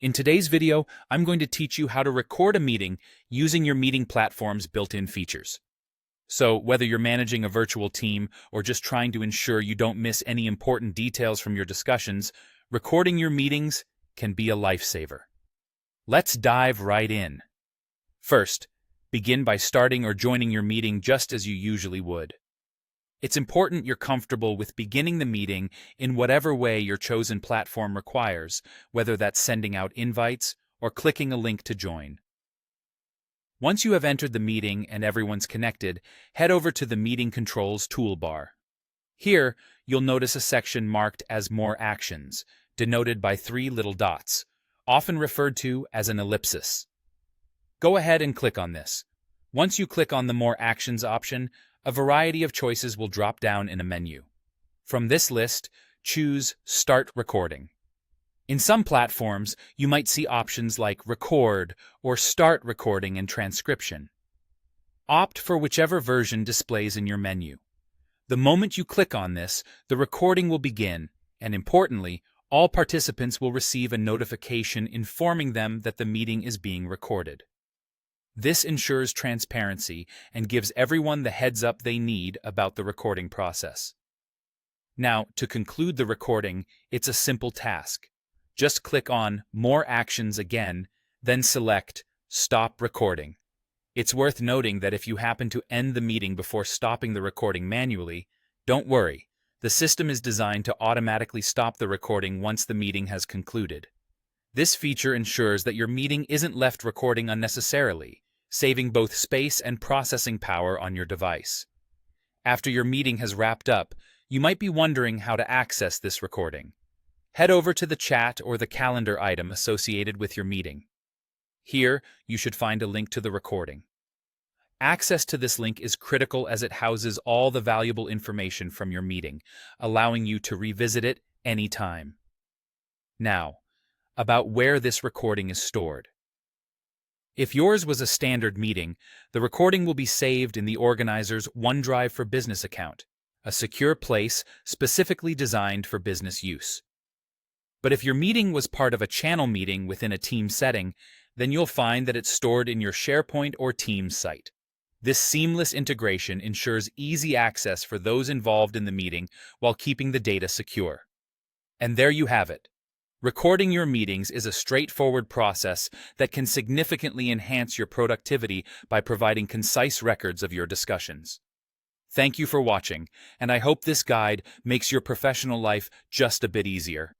In today's video, I'm going to teach you how to record a meeting using your meeting platform's built-in features. So, whether you're managing a virtual team or just trying to ensure you don't miss any important details from your discussions, recording your meetings can be a lifesaver. Let's dive right in. First, begin by starting or joining your meeting just as you usually would. It's important you're comfortable with beginning the meeting in whatever way your chosen platform requires, whether that's sending out invites or clicking a link to join. Once you have entered the meeting and everyone's connected, head over to the Meeting Controls toolbar. Here, you'll notice a section marked as More Actions, denoted by 3 little dots, often referred to as an ellipsis. Go ahead and click on this. Once you click on the More Actions option, a variety of choices will drop down in a menu. From this list, choose Start Recording. In some platforms, you might see options like Record or Start Recording and Transcription. Opt for whichever version displays in your menu. The moment you click on this, the recording will begin, and importantly, all participants will receive a notification informing them that the meeting is being recorded. This ensures transparency and gives everyone the heads-up they need about the recording process. Now, to conclude the recording, it's a simple task. Just click on More Actions again, then select Stop Recording. It's worth noting that if you happen to end the meeting before stopping the recording manually, don't worry. The system is designed to automatically stop the recording once the meeting has concluded. This feature ensures that your meeting isn't left recording unnecessarily, saving both space and processing power on your device. After your meeting has wrapped up, you might be wondering how to access this recording. Head over to the chat or the calendar item associated with your meeting. Here, you should find a link to the recording. Access to this link is critical as it houses all the valuable information from your meeting, allowing you to revisit it anytime. Now, about where this recording is stored. If yours was a standard meeting, the recording will be saved in the organizer's OneDrive for Business account, a secure place specifically designed for business use. But if your meeting was part of a channel meeting within a team setting, then you'll find that it's stored in your SharePoint or Teams site. This seamless integration ensures easy access for those involved in the meeting while keeping the data secure. And there you have it. Recording your meetings is a straightforward process that can significantly enhance your productivity by providing concise records of your discussions. Thank you for watching, and I hope this guide makes your professional life just a bit easier.